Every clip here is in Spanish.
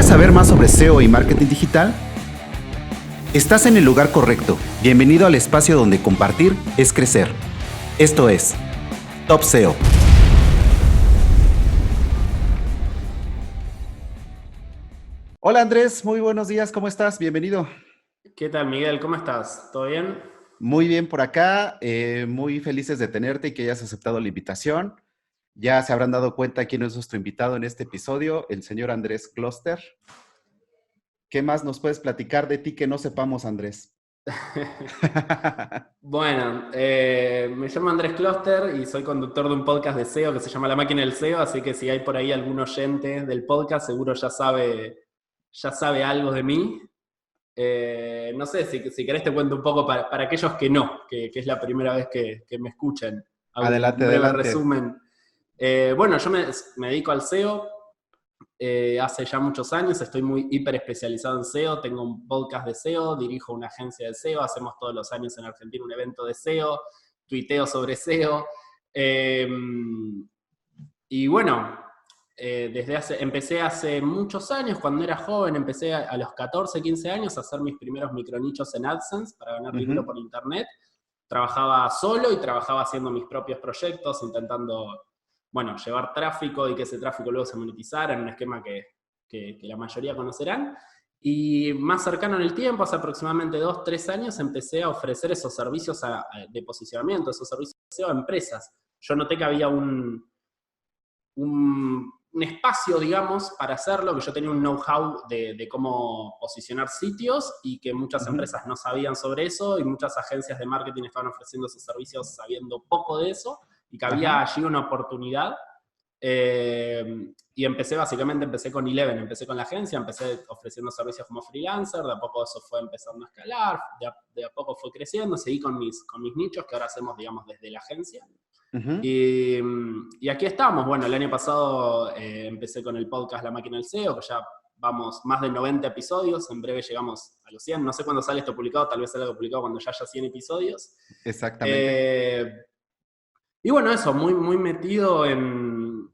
saber más sobre SEO y marketing digital? Estás en el lugar correcto. Bienvenido al espacio donde compartir es crecer. Esto es Top SEO. Hola Andrés, muy buenos días, ¿cómo estás? Bienvenido. ¿Qué tal, Miguel? ¿Cómo estás? ¿Todo bien? Muy bien por acá, muy felices de tenerte y que hayas aceptado la invitación. Ya se habrán dado cuenta quién es nuestro invitado en este episodio, el señor Andrés Kloster. ¿Qué más nos puedes platicar de ti que no sepamos, Andrés? Bueno, me llamo Andrés Kloster y soy conductor de un podcast de SEO que se llama La Máquina del SEO, así que si hay por ahí algún oyente del podcast, seguro ya sabe algo de mí. No sé, si querés te cuento un poco para aquellos que no, que es la primera vez que me escuchen. Hago un Adelante, breve adelante. resumen. Bueno, yo me dedico al SEO. Hace ya muchos años, estoy muy hiper especializado en SEO, tengo un podcast de SEO, dirijo una agencia de SEO, hacemos todos los años en Argentina un evento de SEO, tuiteo sobre SEO. Eh, y bueno, empecé hace muchos años, cuando era joven, empecé a los 14, 15 años a hacer mis primeros micronichos en AdSense para ganar dinero Ujú. por internet. Trabajaba solo y trabajaba haciendo mis propios proyectos, intentando, bueno, llevar tráfico y que ese tráfico luego se monetizara en un esquema que la mayoría conocerán. Y más cercano en el tiempo, hace aproximadamente 2, 3 años, empecé a ofrecer esos servicios de posicionamiento, esos servicios de SEO a empresas. Yo noté que había un espacio, digamos, para hacerlo, que yo tenía un know-how de cómo posicionar sitios y que muchas Ujú. empresas no sabían sobre eso y muchas agencias de marketing estaban ofreciendo esos servicios sabiendo poco de eso y que había Ajá. allí una oportunidad. Y empecé con Eleven, empecé con la agencia, empecé ofreciendo servicios como freelancer, de a poco eso fue empezando a escalar, de a poco fue creciendo, seguí con mis nichos que ahora hacemos, digamos, desde la agencia. Ujú. Y aquí estamos. Bueno, el año pasado empecé con el podcast La Máquina del SEO, que ya vamos más de 90 episodios, en breve llegamos a los 100, no sé cuándo sale esto publicado, tal vez salga publicado cuando ya haya 100 episodios. Exactamente. Eh, y bueno, eso, muy, muy metido en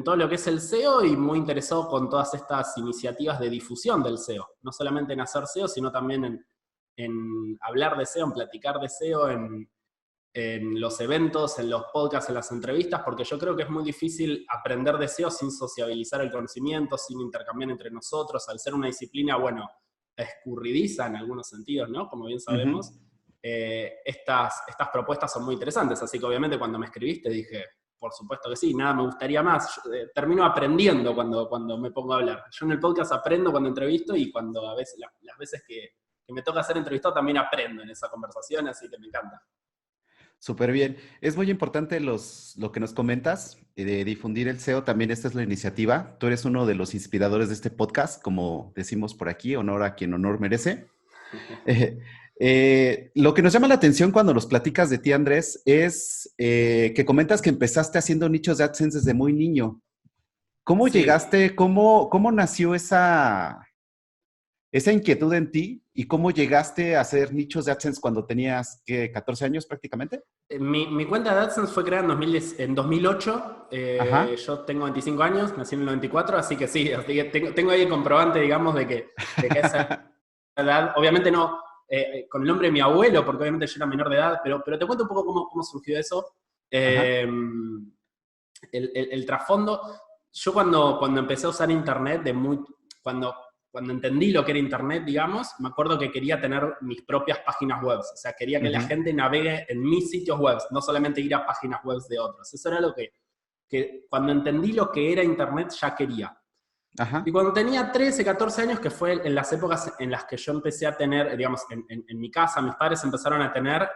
todo lo que es el SEO y muy interesado con todas estas iniciativas de difusión del SEO, no solamente en hacer SEO, sino también en hablar de SEO, en platicar de SEO, en los eventos, en los podcasts, en las entrevistas, porque yo creo que es muy difícil aprender de SEO sin sociabilizar el conocimiento, sin intercambiar entre nosotros, al ser una disciplina, bueno, escurridiza en algunos sentidos, ¿no? Como bien Ujú. sabemos, estas propuestas son muy interesantes, así que obviamente cuando me escribiste dije, por supuesto que sí, nada me gustaría más. Yo, termino aprendiendo cuando me pongo a hablar. Yo en el podcast aprendo cuando entrevisto y cuando a veces, las veces que me toca ser entrevistado también aprendo en esa conversación, así que me encanta. Súper bien. Es muy importante lo que nos comentas de difundir el SEO. También esta es la iniciativa. Tú eres uno de los inspiradores de este podcast, como decimos por aquí, honor a quien honor merece. Eh, lo que nos llama la atención cuando nos platicas de ti, Andrés, es que comentas que empezaste haciendo nichos de AdSense desde muy niño. ¿Cómo Sí, llegaste? ¿Cómo nació esa inquietud en ti? ¿Y cómo llegaste a hacer nichos de AdSense cuando tenías, ¿qué, 14 años prácticamente? mi cuenta de AdSense fue creada en 2010 en 2008. Ajá. Yo tengo 25 años, nací en el 94, así que sí, así que tengo ahí el comprobante, digamos, de que a esa edad, obviamente no con el nombre de mi abuelo, porque obviamente yo era menor de edad, pero te cuento un poco cómo surgió eso. Ajá. Eh, el trasfondo, yo cuando empecé a usar internet, cuando entendí lo que era internet, digamos, me acuerdo que quería tener mis propias páginas web, o sea, quería que la Ujú. gente navegue en mis sitios web, no solamente ir a páginas web de otros. Eso era lo que cuando entendí lo que era internet ya quería. Y Ajá. cuando tenía 13, 14 años, que fue en las épocas en las que yo empecé a tener, digamos, en mi casa, mis padres empezaron a tener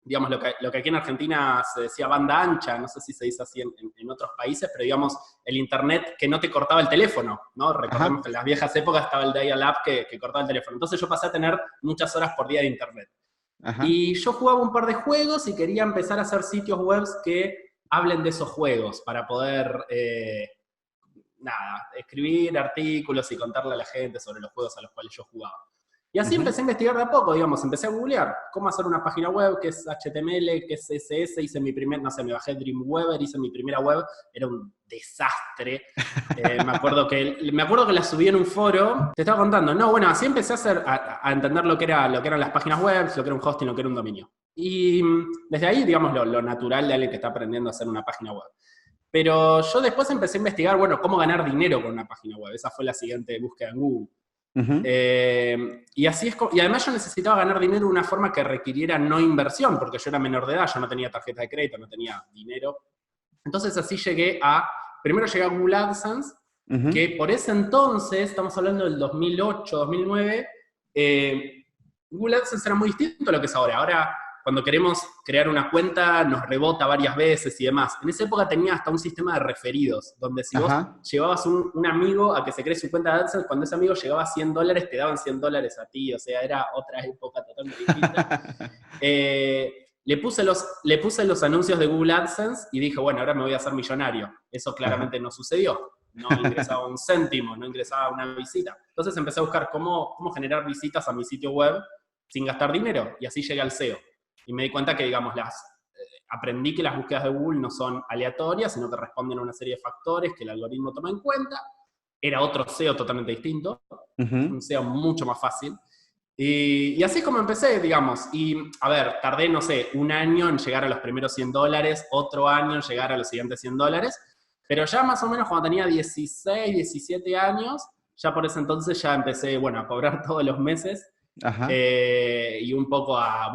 digamos, lo que aquí en Argentina se decía banda ancha, no sé si se dice así en otros países, pero digamos, el internet que no te cortaba el teléfono, ¿no? Recordemos Ajá. que en las viejas épocas estaba el dial-up que cortaba el teléfono. Entonces yo pasé a tener muchas horas por día de internet. Ajá. Y yo jugaba un par de juegos y quería empezar a hacer sitios web que hablen de esos juegos para poder, nada, escribir artículos y contarle a la gente sobre los juegos a los cuales yo jugaba. Y así Ujú. empecé a investigar de a poco, digamos, empecé a googlear cómo hacer una página web, qué es HTML, qué es CSS, hice mi primer, no sé, me bajé Dreamweaver, hice mi primera web, era un desastre. Me acuerdo que la subí en un foro, te estaba contando, no, bueno, así empecé a hacer, a entender lo que eran las páginas web, lo que era un hosting, lo que era un dominio. Y desde ahí, digamos, lo natural de alguien que está aprendiendo a hacer una página web. Pero yo después empecé a investigar, bueno, cómo ganar dinero con una página web. Esa fue la siguiente búsqueda en Google. Ujú. Y así es, y además yo necesitaba ganar dinero de una forma que requiriera no inversión, porque yo era menor de edad, yo no tenía tarjeta de crédito, no tenía dinero. Entonces así primero llegué a Google AdSense, Ujú. que por ese entonces, estamos hablando del 2008, 2009, Google AdSense era muy distinto a lo que es ahora. Ahora, cuando queremos crear una cuenta, nos rebota varias veces y demás. En esa época tenía hasta un sistema de referidos, donde si vos Ajá. llevabas un amigo a que se cree su cuenta de AdSense, cuando ese amigo llegaba a $100, te daban $100 a ti. O sea, era otra época totalmente distinta. Le puse los anuncios de Google AdSense y dije, bueno, ahora me voy a hacer millonario. Eso Ajá. claramente no sucedió. No ingresaba un céntimo, no ingresaba una visita. Entonces empecé a buscar cómo generar visitas a mi sitio web sin gastar dinero, y así llegué al SEO. Y me di cuenta que, digamos, aprendí que las búsquedas de Google no son aleatorias, sino que responden a una serie de factores que el algoritmo toma en cuenta. Era otro SEO totalmente distinto, Ujú. un SEO mucho más fácil. Y así es como empecé, digamos. Y, a ver, tardé, no sé, un año en llegar a los primeros $100, otro año en llegar a los siguientes $100, pero ya más o menos cuando tenía 16, 17 años, ya por ese entonces ya empecé, bueno, a cobrar todos los meses, Ajá. y un poco a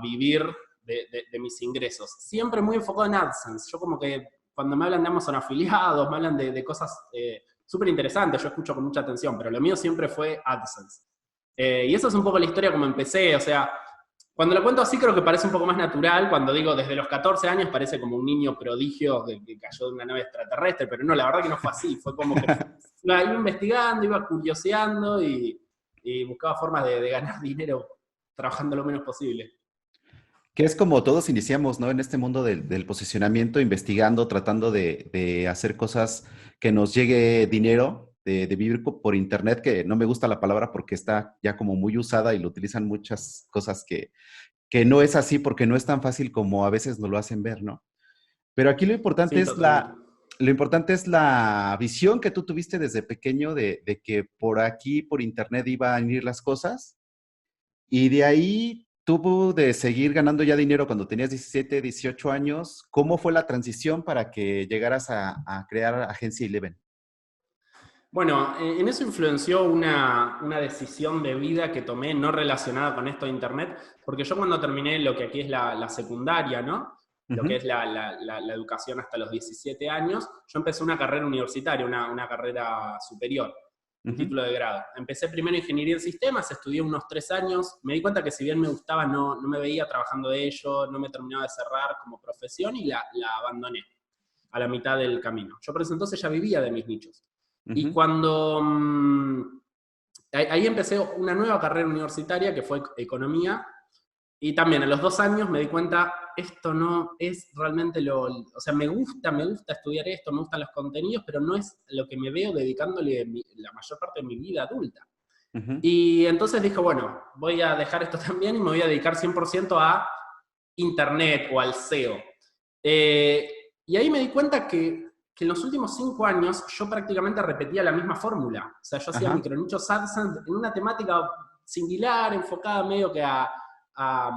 vivir de mis ingresos. Siempre muy enfocado en AdSense. Yo como que cuando me hablan de Amazon afiliados, me hablan de cosas súper interesantes, yo escucho con mucha atención, pero lo mío siempre fue AdSense. Y esa es un poco la historia como empecé, o sea, cuando lo cuento así creo que parece un poco más natural, cuando digo desde los 14 años parece como un niño prodigio que cayó de una nave extraterrestre, pero no, la verdad que no fue así, fue como que iba investigando, iba curioseando y buscaba formas de ganar dinero trabajando lo menos posible. Que es como todos iniciamos, ¿no? En este mundo del posicionamiento, investigando, tratando de hacer cosas que nos llegue dinero, de vivir por internet, que no me gusta la palabra porque está ya como muy usada y lo utilizan muchas cosas que no es así porque no es tan fácil como a veces nos lo hacen ver, ¿no? Pero aquí Sí, totalmente. lo importante es la visión que tú tuviste desde pequeño de que por aquí, por internet, iban a ir las cosas. Y de ahí tuvo de seguir ganando ya dinero cuando tenías 17, 18 años. ¿Cómo fue la transición para que llegaras a crear Agencia Eleven? Bueno, en eso influenció una decisión de vida que tomé no relacionada con esto de Internet, porque yo cuando terminé lo que aquí es la secundaria, ¿no? Lo que Ujú. es la educación hasta los 17 años, yo empecé una carrera universitaria, una carrera superior, un Ujú. título de grado. Empecé primero ingeniería en sistemas, estudié unos 3 años, me di cuenta que si bien me gustaba, no me veía trabajando de ello, no me terminaba de cerrar como profesión y la abandoné a la mitad del camino. Yo por ese entonces ya vivía de mis nichos. Y Ujú. cuando ahí empecé una nueva carrera universitaria que fue economía, y también a los 2 años me di cuenta, esto no es realmente o sea, me gusta estudiar esto, me gustan los contenidos, pero no es lo que me veo dedicándole la mayor parte de mi vida adulta. Ujú. Y entonces dije, bueno, voy a dejar esto también y me voy a dedicar 100% a Internet o al SEO. Eh, y ahí me di cuenta que en los últimos 5 años yo prácticamente repetía la misma fórmula. O sea, yo hacía Ajá. micronichos AdSense en una temática similar, enfocada medio que a, a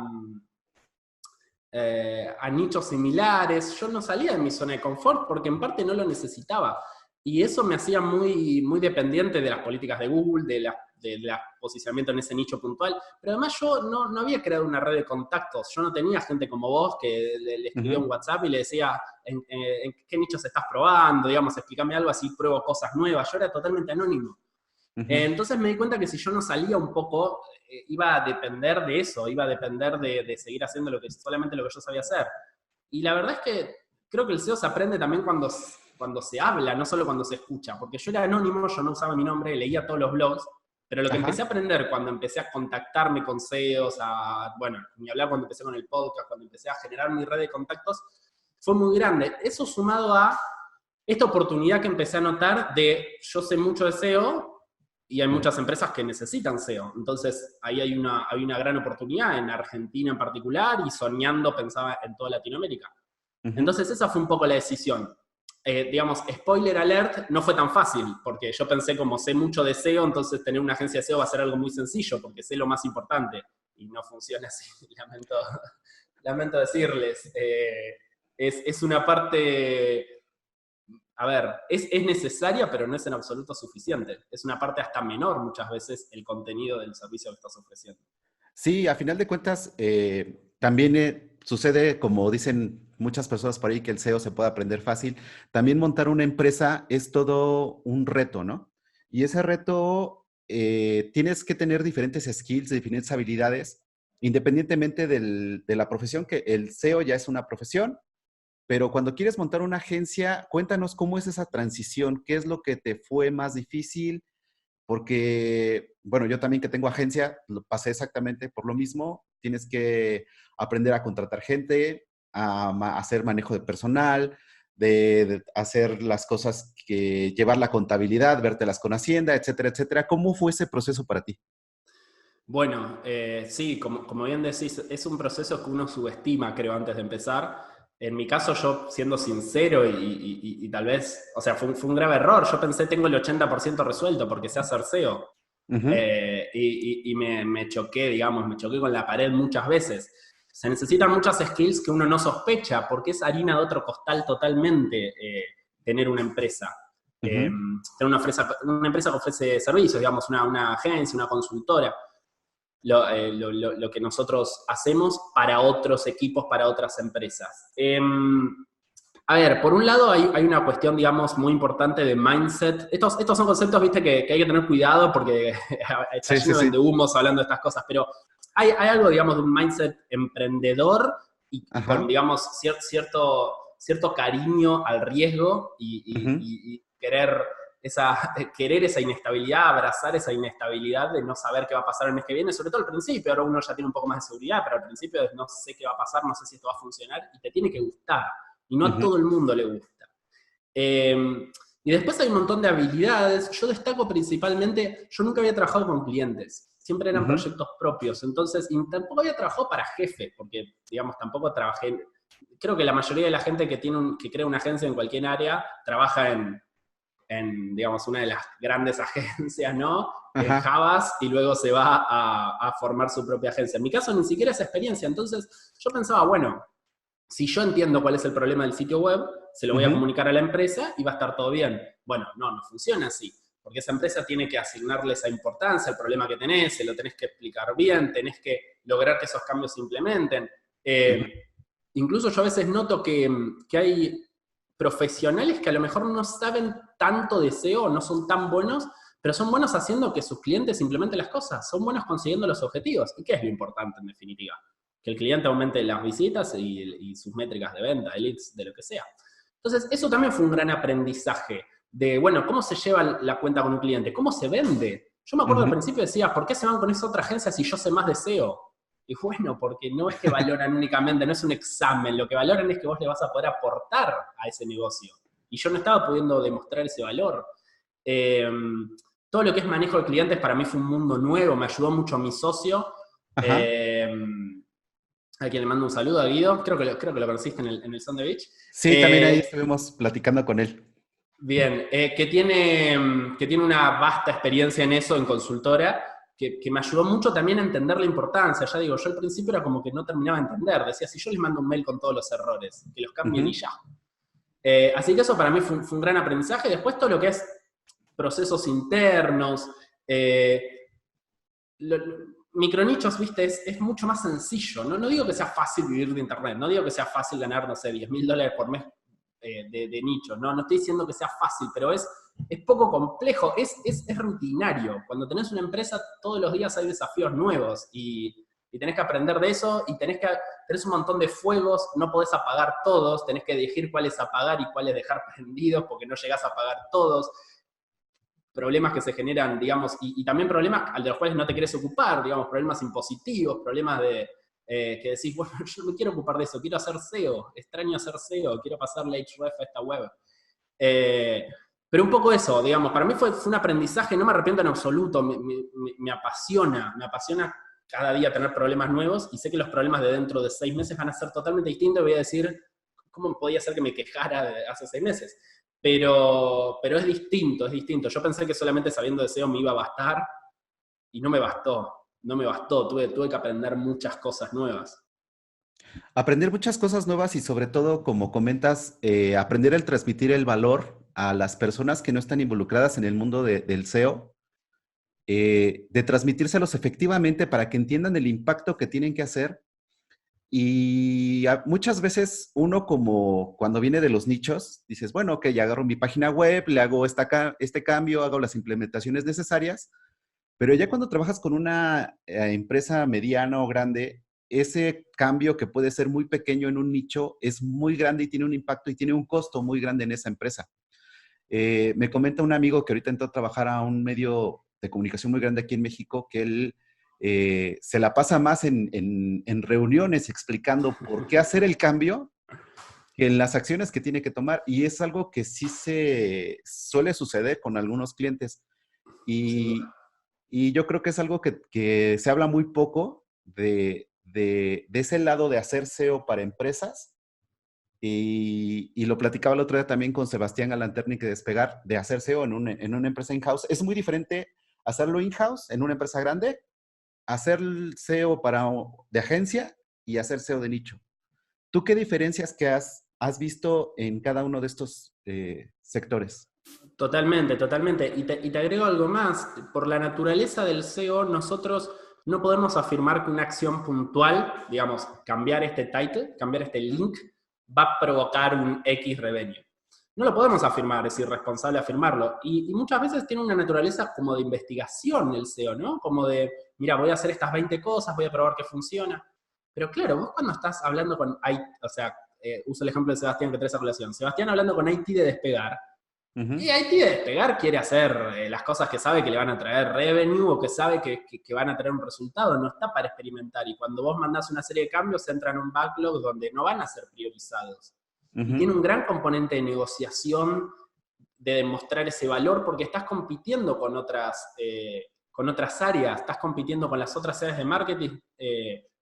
nichos similares. Yo no salía de mi zona de confort porque en parte no lo necesitaba. Y eso me hacía muy, muy dependiente de las políticas de Google, de posicionamiento en ese nicho puntual. Pero además yo no había creado una red de contactos. Yo no tenía gente como vos que le escribía Ujú. un WhatsApp y le decía en qué nichos estás probando, digamos, explícame algo así, pruebo cosas nuevas. Yo era totalmente anónimo. Ujú. Entonces me di cuenta que si yo no salía un poco, iba a depender de eso, iba a depender de seguir haciendo solamente lo que yo sabía hacer. Y la verdad es que creo que el SEO se aprende también cuando se habla, no solo cuando se escucha, porque yo era anónimo, yo no usaba mi nombre, leía todos los blogs, pero lo que empecé a Ajá. aprender cuando empecé a contactarme con SEOs, bueno, ni hablar cuando empecé con el podcast, cuando empecé a generar mi red de contactos, fue muy grande. Eso sumado a esta oportunidad que empecé a notar de yo sé mucho de SEO, y hay muchas empresas que necesitan SEO. Entonces, ahí hay una gran oportunidad en Argentina en particular y soñando pensaba en toda Latinoamérica. Ujú. Entonces, esa fue un poco la decisión. Digamos, spoiler alert, no fue tan fácil, porque yo pensé como sé mucho de SEO, entonces tener una agencia de SEO va a ser algo muy sencillo, porque sé lo más importante, y no funciona así, lamento decirles. Es una parte, a ver, es necesaria, pero no es en absoluto suficiente. Es una parte hasta menor muchas veces el contenido del servicio que estás ofreciendo. Sí, a final de cuentas, también sucede, como dicen muchas personas por ahí, que el SEO se puede aprender fácil. También montar una empresa es todo un reto, ¿no? Y ese reto, tienes que tener diferentes skills, diferentes habilidades, independientemente de la profesión, que el SEO ya es una profesión, pero cuando quieres montar una agencia, cuéntanos cómo es esa transición, qué es lo que te fue más difícil, porque, bueno, yo también que tengo agencia, lo pasé exactamente por lo mismo. Tienes que aprender a contratar gente, a hacer manejo de personal, de hacer las cosas que llevar la contabilidad, vértelas con Hacienda, etcétera, etcétera. ¿Cómo fue ese proceso para ti? Bueno, sí, como bien decís, es un proceso que uno subestima, creo, antes de empezar. En mi caso, yo siendo sincero y tal vez, o sea, fue un grave error. Yo pensé tengo el 80% resuelto porque sé hacer SEO. Ujú, Me choqué, digamos, me choqué con la pared muchas veces. Se necesitan muchas skills que uno no sospecha porque es harina de otro costal totalmente tener una empresa. ujú. Tener una empresa que ofrece servicios, digamos, una agencia, una consultora lo que nosotros hacemos para otros equipos, para otras empresas. A ver, por un lado hay una cuestión, digamos, muy importante de mindset. Estos son conceptos, viste, que hay que tener cuidado porque está Sí, sí, lleno de sí. vendehumos hablando de estas cosas, pero hay algo, digamos, de un mindset emprendedor y con, Ajá. digamos, cierto cariño al riesgo Ujú, y querer esa inestabilidad, abrazar esa inestabilidad de no saber qué va a pasar el mes que viene, sobre todo al principio. Ahora uno ya tiene un poco más de seguridad, pero al principio es no sé qué va a pasar, no sé si esto va a funcionar y te tiene que gustar. Y no a ujú, todo el mundo le gusta. Y después hay un montón de habilidades. Yo destaco principalmente, yo nunca había trabajado con clientes, siempre eran ujú. proyectos propios, entonces, y tampoco había trabajado para jefe, porque, digamos, tampoco trabajé, creo que la mayoría de la gente que crea una agencia en cualquier área, trabaja digamos, una de las grandes agencias, ¿no? En Ajá. Javas y luego se va a formar su propia agencia. En mi caso ni siquiera esa experiencia, entonces yo pensaba, bueno, si yo entiendo cuál es el problema del sitio web, se lo voy a Ujú, comunicar a la empresa y va a estar todo bien. Bueno, no funciona así, porque esa empresa tiene que asignarle esa importancia al problema que tenés, se lo tenés que explicar bien, tenés que lograr que esos cambios se implementen. ujú. Incluso yo a veces noto que hay profesionales que a lo mejor no saben tanto de SEO, no son tan buenos, pero son buenos haciendo que sus clientes implementen las cosas, son buenos consiguiendo los objetivos. ¿Y qué es lo importante en definitiva? Que el cliente aumente las visitas y sus métricas de venta, de leads, de lo que sea. Entonces, eso también fue un gran aprendizaje de, bueno, ¿cómo se lleva la cuenta con un cliente? ¿Cómo se vende? Yo me acuerdo al Ujú. principio decía, ¿por qué se van con esa otra agencia si yo sé más de SEO? Y bueno, porque no es que valoran únicamente, no es un examen, lo que valoran es que vos le vas a poder aportar a ese negocio. Y yo no estaba pudiendo demostrar ese valor. Eh, Todo lo que es manejo de clientes para mí fue un mundo nuevo, me ayudó mucho mi socio. Ajá. Eh, a quien le mando un saludo a Guido, creo que lo conociste en el Sandwich. Sí, también ahí estuvimos platicando con él. Bien, que tiene una vasta experiencia en eso, en consultora, que me ayudó mucho también a entender la importancia. Ya digo, yo al principio era como que no terminaba de entender. Decía, si yo les mando un mail con todos los errores, que los cambien y Ujú. ya. Así que eso para mí fue un gran aprendizaje. Después todo lo que es procesos internos, eh, micronichos, viste, es mucho más sencillo. ¿No? No digo que sea fácil vivir de Internet, no digo que sea fácil ganar, no sé, $10.000 por mes de nicho. No estoy diciendo que sea fácil, pero es poco complejo, es rutinario. Cuando tenés una empresa, todos los días hay desafíos nuevos y tenés que aprender de eso y tenés un montón de fuegos, no podés apagar todos, tenés que elegir cuáles apagar y cuáles dejar prendidos porque no llegás a apagar todos. Problemas que se generan, digamos, y también problemas de los cuales no te querés ocupar, digamos, problemas impositivos, problemas que decís, bueno, yo no me quiero ocupar de eso, quiero hacer SEO, extraño hacer SEO, quiero pasarle href a esta web. Eh, Pero un poco eso, digamos, para mí fue un aprendizaje, no me arrepiento en absoluto, me apasiona cada día tener problemas nuevos y sé que los problemas de dentro de 6 meses van a ser totalmente distintos y voy a decir, ¿cómo podía ser que me quejara de hace 6 meses? Pero es distinto, es distinto. Yo pensé que solamente sabiendo de SEO me iba a bastar y no me bastó, no me bastó, tuve que aprender muchas cosas nuevas. Aprender muchas cosas nuevas y sobre todo, como comentas, aprender a transmitir el valor a las personas que no están involucradas en el mundo del SEO, de transmitírselos efectivamente para que entiendan el impacto que tienen que hacer. Y muchas veces uno como cuando viene de los nichos, dices, bueno, ok, ya agarro mi página web, le hago este cambio, hago las implementaciones necesarias, pero ya cuando trabajas con una empresa mediana o grande, ese cambio que puede ser muy pequeño en un nicho es muy grande y tiene un impacto y tiene un costo muy grande en esa empresa. Me comenta un amigo que ahorita entró a trabajar a un medio de comunicación muy grande aquí en México, que él se la pasa más en reuniones explicando por qué hacer el cambio que en las acciones que tiene que tomar. Y es algo que sí se suele suceder con algunos clientes. Sin Y, duda. y yo creo que es algo que se habla muy poco de ese lado de hacer SEO para empresas. Y lo platicaba el otro día también con Sebastián Galanterni, que Despegar, de hacer SEO en una empresa in-house. Es muy diferente hacerlo in-house en una empresa grande, hacer SEO de agencia y hacer SEO de nicho. ¿Tú qué diferencias que has visto en cada uno de estos sectores? Totalmente, totalmente. Y te agrego algo más. Por la naturaleza del SEO, nosotros no podemos afirmar que una acción puntual, digamos, cambiar este title, cambiar este link, va a provocar un X revenue. No lo podemos afirmar, es irresponsable afirmarlo. Y muchas veces tiene una naturaleza como de investigación el SEO, ¿no? Como de, mira, voy a hacer estas 20 cosas, voy a probar que funciona. Pero claro, vos cuando estás hablando con IT, o sea, uso el ejemplo de Sebastián que trae esa relación. Sebastián hablando con IT de Despegar, Ujú, y Haití de despegar quiere hacer las cosas que sabe que le van a traer revenue o que sabe que van a tener un resultado, no está para experimentar. Y cuando vos mandás una serie de cambios, entra en un backlog donde no van a ser priorizados. Y ujú, tiene un gran componente de negociación, de demostrar ese valor, porque estás compitiendo con otras áreas, estás compitiendo con las otras áreas de marketing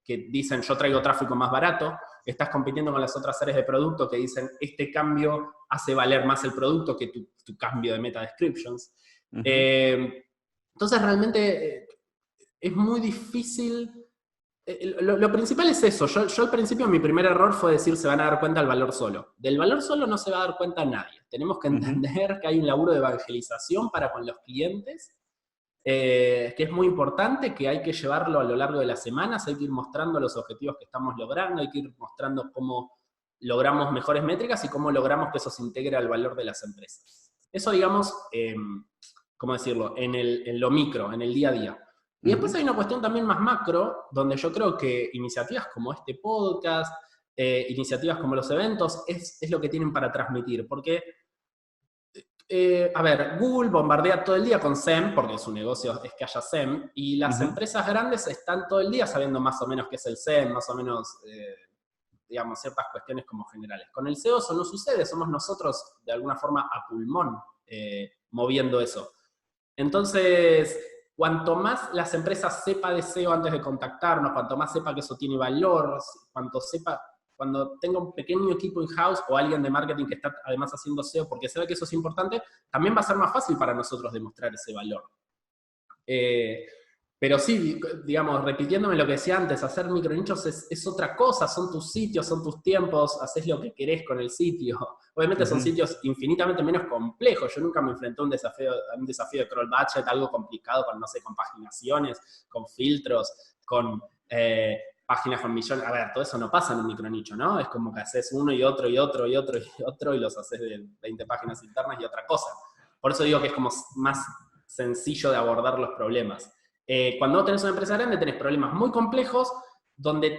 que dicen yo traigo tráfico más barato, estás compitiendo con las otras áreas de producto que dicen este cambio hace valer más el producto que tu cambio de meta descriptions. ujú. Eh, entonces realmente es muy difícil. Lo principal es eso. Yo al principio mi primer error fue decir se van a dar cuenta del valor solo. Del valor solo no se va a dar cuenta nadie. Tenemos que Ujú. entender que hay un laburo de evangelización para con los clientes, que es muy importante, que hay que llevarlo a lo largo de las semanas, hay que ir mostrando los objetivos que estamos logrando, hay que ir mostrando cómo logramos mejores métricas y cómo logramos que eso se integre al valor de las empresas. Eso, digamos, ¿cómo decirlo? En lo micro, en el día a día. Y después Ujú. hay una cuestión también más macro, donde yo creo que iniciativas como este podcast, iniciativas como los eventos, es lo que tienen para transmitir. Porque a ver, Google bombardea todo el día con SEM, porque su negocio es que haya SEM, y las Ujú. empresas grandes están todo el día sabiendo más o menos qué es el SEM, más o menos, digamos, ciertas cuestiones como generales. Con el SEO eso no sucede, somos nosotros de alguna forma a pulmón moviendo eso. Entonces, cuanto más las empresas sepa de SEO antes de contactarnos, cuanto más sepa que eso tiene valor, cuando tenga un pequeño equipo in-house o alguien de marketing que está además haciendo SEO porque sabe que eso es importante, también va a ser más fácil para nosotros demostrar ese valor. Eh, pero sí, digamos, repitiéndome lo que decía antes, hacer micronichos es otra cosa, son tus sitios, son tus tiempos, haces lo que querés con el sitio. Obviamente son Ujú. sitios infinitamente menos complejos. Yo nunca me enfrenté a un desafío de crawl budget, algo complicado con, no sé, con paginaciones, con filtros, con páginas con millones. A ver, todo eso no pasa en un micronicho, ¿no? Es como que haces uno y otro y otro y otro y otro y los haces de 20 páginas internas y otra cosa. Por eso digo que es como más sencillo de abordar los problemas. Cuando vos tenés una empresa grande, tenés problemas muy complejos, donde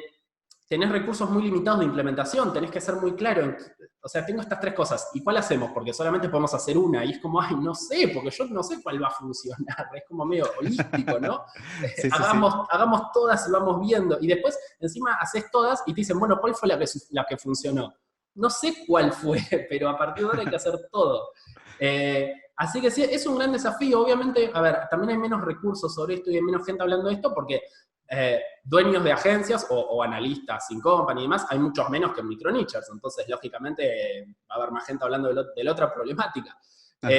tenés recursos muy limitados de implementación, tenés que ser muy claro. O sea, tengo estas 3 cosas, ¿y cuál hacemos? Porque solamente podemos hacer una, y es como, ay, no sé, porque yo no sé cuál va a funcionar, es como medio holístico, ¿no? Sí, sí, sí. hagamos todas y vamos viendo, y después encima haces todas y te dicen, bueno, ¿cuál fue la que funcionó? No sé cuál fue, pero a partir de ahora hay que hacer todo. Así que sí, es un gran desafío. Obviamente, a ver, también hay menos recursos sobre esto y hay menos gente hablando de esto porque dueños de agencias o analistas sin company y demás, hay muchos menos que en micronichers. Entonces, lógicamente, va a haber más gente hablando de la otra problemática. Ajá.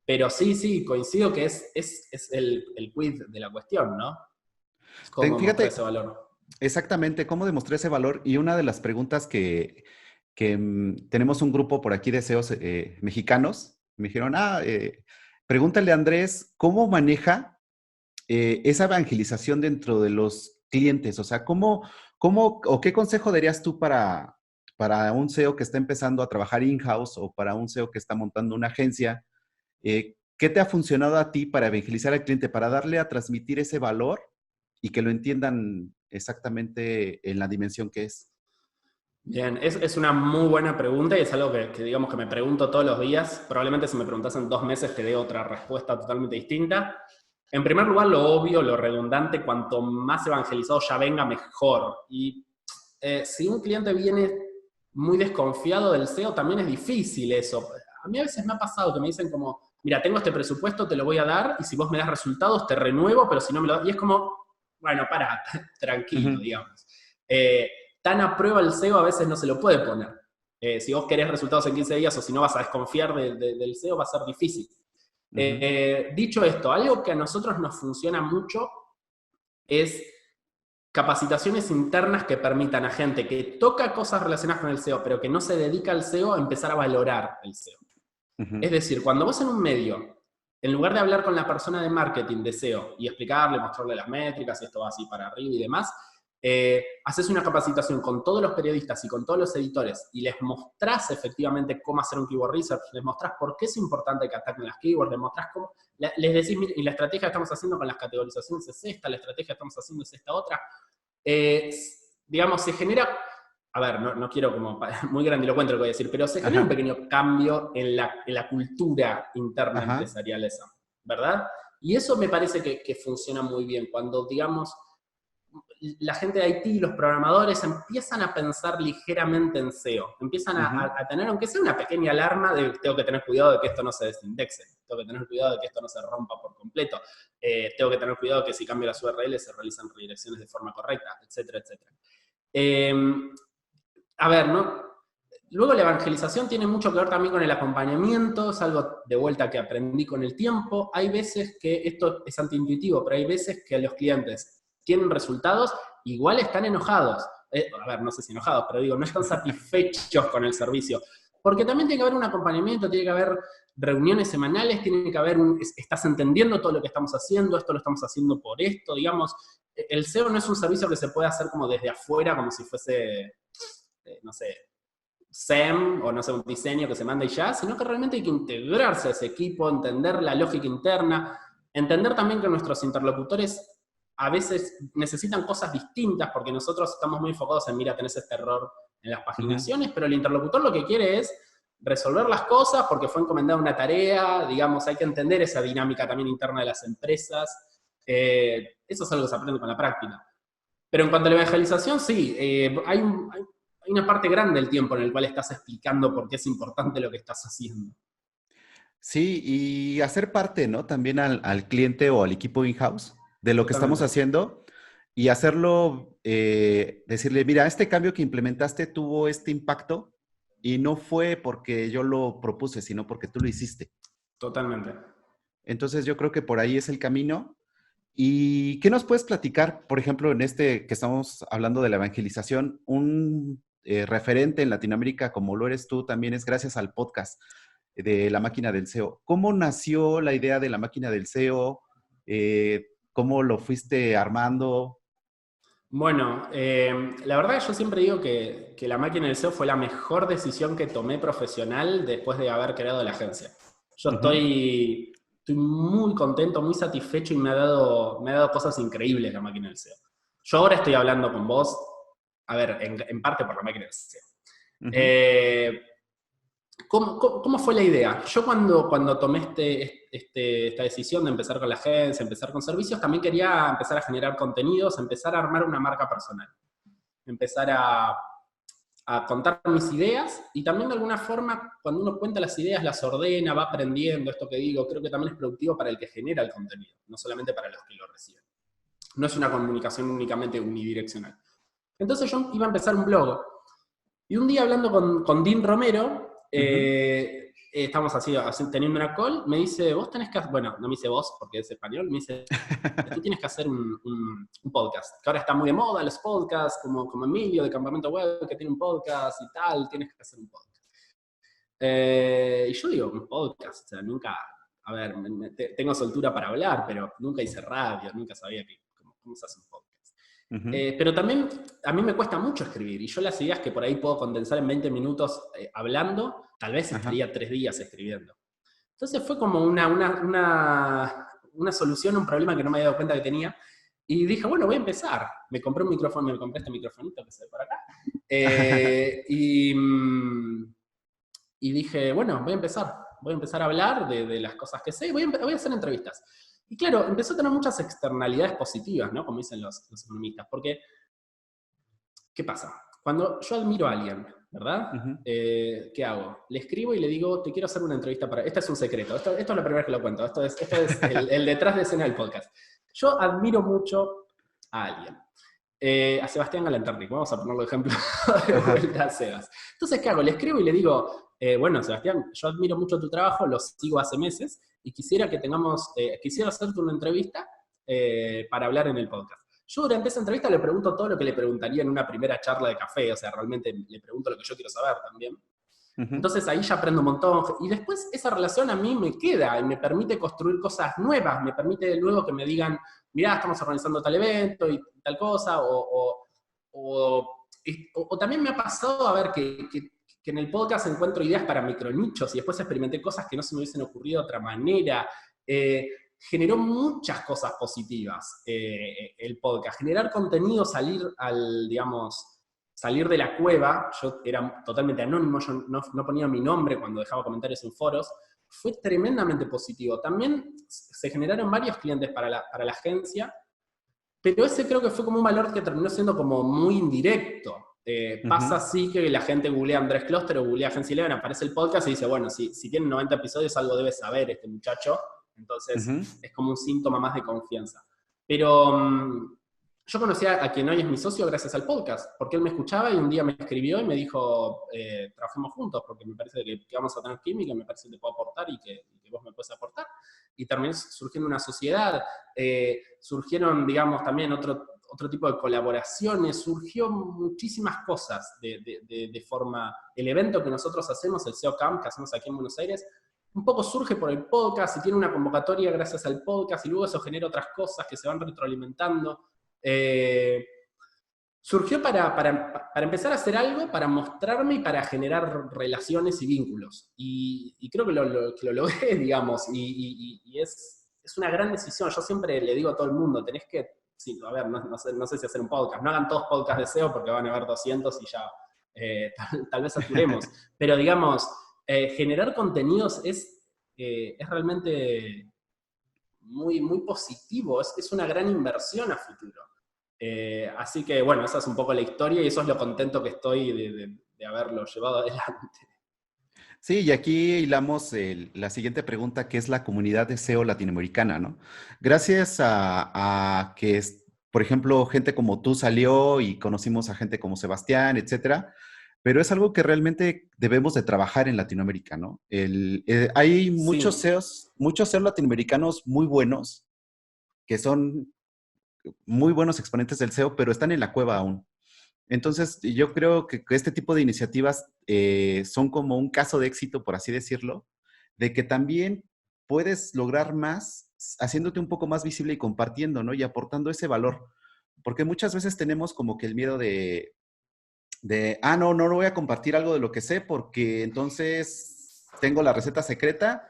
Pero sí, coincido que es el quid de la cuestión, ¿no? Es cómo mostrar ese Fíjate, valor. exactamente, cómo demostré ese valor. Y una de las preguntas que tenemos un grupo por aquí de SEOs mexicanos, me dijeron, pregúntale a Andrés, ¿cómo maneja esa evangelización dentro de los clientes? O sea, ¿cómo o qué consejo darías tú para un SEO que está empezando a trabajar in-house o para un SEO que está montando una agencia? ¿Qué te ha funcionado a ti para evangelizar al cliente, para darle a transmitir ese valor y que lo entiendan exactamente en la dimensión que es? Bien, es una muy buena pregunta y es algo que digamos que me pregunto todos los días. Probablemente si me preguntasen 2 meses te dé otra respuesta totalmente distinta. En primer lugar, lo obvio, lo redundante, cuanto más evangelizado ya venga, mejor. Y si un cliente viene muy desconfiado del SEO, también es difícil eso. A mí a veces me ha pasado que me dicen como, mira, tengo este presupuesto, te lo voy a dar, y si vos me das resultados, te renuevo, pero si no me lo das... Y es como, bueno, para, tranquilo, Ujú, digamos. Eh, Tan a prueba el SEO a veces no se lo puede poner. Si vos querés resultados en 15 días o si no vas a desconfiar del SEO, va a ser difícil. ujú, Dicho esto, algo que a nosotros nos funciona mucho es capacitaciones internas que permitan a gente que toca cosas relacionadas con el SEO, pero que no se dedica al SEO, a empezar a valorar el SEO. ujú. Es decir, cuando vos en un medio, en lugar de hablar con la persona de marketing de SEO y explicarle, mostrarle las métricas, esto va así para arriba y demás, haces una capacitación con todos los periodistas y con todos los editores y les mostrás efectivamente cómo hacer un keyword research, les mostrás por qué es importante que ataquen las keywords, les mostrás cómo, les decís, y la estrategia que estamos haciendo con las categorizaciones es esta, la estrategia que estamos haciendo es esta otra. Eh, digamos, se genera, a ver, no quiero como muy grandilocuente lo que voy a decir, pero se genera un Ajá, pequeño cambio en la cultura interna ajá. empresarial esa, ¿verdad? Y eso me parece que funciona muy bien, cuando, digamos, la gente de IT y los programadores empiezan a pensar ligeramente en SEO, empiezan Ujú, a tener, aunque sea una pequeña alarma de tengo que tener cuidado de que esto no se desindexe, tengo que tener cuidado de que esto no se rompa por completo, tengo que tener cuidado de que si cambio las URLs se realizan redirecciones de forma correcta, etcétera, etcétera. Eh, a ver, ¿no? Luego la evangelización tiene mucho que ver también con el acompañamiento, es algo de vuelta que aprendí con el tiempo. Hay veces que esto es antiintuitivo, pero hay veces que los clientes tienen resultados, igual están enojados. A ver, no sé si enojados, pero digo, no están satisfechos con el servicio. Porque también tiene que haber un acompañamiento, tiene que haber reuniones semanales, tiene que haber estás entendiendo todo lo que estamos haciendo, esto lo estamos haciendo por esto, digamos. El SEO no es un servicio que se puede hacer como desde afuera, como si fuese, no sé, SEM o no sé, un diseño que se manda y ya, sino que realmente hay que integrarse a ese equipo, entender la lógica interna, entender también que nuestros interlocutores a veces necesitan cosas distintas porque nosotros estamos muy enfocados en, mira, tenés este error en las ujú. paginaciones, pero el interlocutor lo que quiere es resolver las cosas porque fue encomendada una tarea, digamos, hay que entender esa dinámica también interna de las empresas. Eso es algo que se aprende con la práctica. Pero en cuanto a la evangelización, sí, hay una parte grande del tiempo en el cual estás explicando por qué es importante lo que estás haciendo. Sí, y hacer parte, ¿no? También al cliente o al equipo in-house de lo que estamos Totalmente. haciendo y hacerlo, decirle, mira, este cambio que implementaste tuvo este impacto y no fue porque yo lo propuse, sino porque tú lo hiciste. Totalmente. Entonces yo creo que por ahí es el camino. ¿Y qué nos puedes platicar, por ejemplo, en este que estamos hablando de la evangelización? Un referente en Latinoamérica como lo eres tú también es gracias al podcast de La Máquina del SEO. ¿Cómo nació la idea de La Máquina del SEO? ¿Cómo lo fuiste armando? Bueno, la verdad que yo siempre digo que la máquina del SEO fue la mejor decisión que tomé profesional después de haber creado la agencia. Yo Ujú, estoy muy contento, muy satisfecho y me ha dado cosas increíbles la máquina del SEO. Yo ahora estoy hablando con vos, a ver, en parte por la máquina del SEO. ujú, Eh, ¿Cómo fue la idea? Yo cuando tomé esta decisión de empezar con la agencia, empezar con servicios, también quería empezar a generar contenidos, empezar a armar una marca personal. Empezar a contar mis ideas y también de alguna forma cuando uno cuenta las ideas las ordena, va aprendiendo esto que digo, creo que también es productivo para el que genera el contenido, no solamente para los que lo reciben. No es una comunicación únicamente unidireccional. Entonces yo iba a empezar un blog y un día hablando con Dean Romero, Ujú. estamos así teniendo una call, me dice, vos tenés que, bueno, no me dice vos porque es español, me dice, tú tienes que hacer un podcast, que ahora está muy de moda los podcasts, como Emilio de Campamento Web, que tiene un podcast y tal, tienes que hacer un podcast. Y yo digo, un podcast, o sea, nunca, a ver, tengo soltura para hablar, pero nunca hice radio, nunca sabía cómo se hace un podcast. Ujú. Pero también a mí me cuesta mucho escribir, y yo las ideas que por ahí puedo condensar en 20 minutos hablando, tal vez Ajá. estaría 3 días escribiendo. Entonces fue como una solución a un problema que no me había dado cuenta que tenía. Y dije, bueno, voy a empezar. Me compré un micrófono, me compré este microfonito que se ve por acá. Eh, y, mm, y dije, bueno, voy a empezar a hablar de las cosas que sé y voy a hacer entrevistas. Y claro, empezó a tener muchas externalidades positivas, ¿no? Como dicen los economistas, porque, ¿qué pasa? Cuando yo admiro a alguien, ¿verdad? Ujú. ¿Qué hago? Le escribo y le digo, te quiero hacer una entrevista para... Este es un secreto, esto es la primera vez que lo cuento, esto es el detrás de escena del podcast. Yo admiro mucho a alguien. A Sebastián Galanternick, vamos a ponerlo de ejemplo de Ajá. vuelta a Sebas. Entonces, ¿qué hago? Le escribo y le digo, bueno, Sebastián, yo admiro mucho tu trabajo, lo sigo hace meses y quisiera hacerte una entrevista para hablar en el podcast. Yo durante esa entrevista le pregunto todo lo que le preguntaría en una primera charla de café, o sea, realmente le pregunto lo que yo quiero saber también. Ujú. Entonces ahí ya aprendo un montón. Y después esa relación a mí me queda y me permite construir cosas nuevas, me permite luego que me digan, mirá, estamos organizando tal evento y tal cosa, o también me ha pasado a ver que en el podcast encuentro ideas para micronichos y después experimenté cosas que no se me hubiesen ocurrido de otra manera. Eh, Generó muchas cosas positivas el podcast. Generar contenido, salir de la cueva, yo era totalmente anónimo, yo no ponía mi nombre cuando dejaba comentarios en foros, fue tremendamente positivo. También se generaron varios clientes para la agencia, pero ese creo que fue como un valor que terminó siendo como muy indirecto. Pasa Ujú. así que la gente googlea Andrés Closter o googlea Agencia Eleven, aparece el podcast y dice, bueno, si tienen 90 episodios algo debe saber este muchacho, entonces Ujú. es como un síntoma más de confianza. Pero yo conocí a quien hoy es mi socio gracias al podcast, porque él me escuchaba y un día me escribió y me dijo, trabajemos juntos, porque me parece que vamos a tener química, me parece que te puedo aportar y que vos me puedes aportar. Y terminó surgiendo una sociedad, surgieron, digamos, también otro tipo de colaboraciones, surgió muchísimas cosas de forma, el evento que nosotros hacemos, el SEO Camp que hacemos aquí en Buenos Aires, un poco surge por el podcast y tiene una convocatoria gracias al podcast y luego eso genera otras cosas que se van retroalimentando. Eh, Surgió para empezar a hacer algo, para mostrarme y para generar relaciones y vínculos. Y creo que lo logré, digamos, y es una gran decisión. Yo siempre le digo a todo el mundo, tenés que, sí, a ver, no sé si hacer un podcast, no hagan todos podcasts de SEO porque van a haber 200 y ya tal vez saturemos, pero digamos, generar contenidos es realmente muy positivo, es una gran inversión a futuro. Así que bueno, esa es un poco la historia y eso es lo contento que estoy de haberlo llevado adelante. Sí, y aquí hilamos la siguiente pregunta, que es la comunidad de SEO latinoamericana, ¿no? Gracias a que, por ejemplo, gente como tú salió y conocimos a gente como Sebastián, etcétera, pero es algo que realmente debemos de trabajar en Latinoamérica, ¿no? Hay Sí, muchos SEO latinoamericanos muy buenos, que son muy buenos exponentes del SEO, pero están en la cueva aún. Entonces, yo creo que este tipo de iniciativas son como un caso de éxito, por así decirlo, de que también puedes lograr más haciéndote un poco más visible y compartiendo, ¿no? Y aportando ese valor. Porque muchas veces tenemos como que el miedo no voy a compartir algo de lo que sé porque entonces tengo la receta secreta.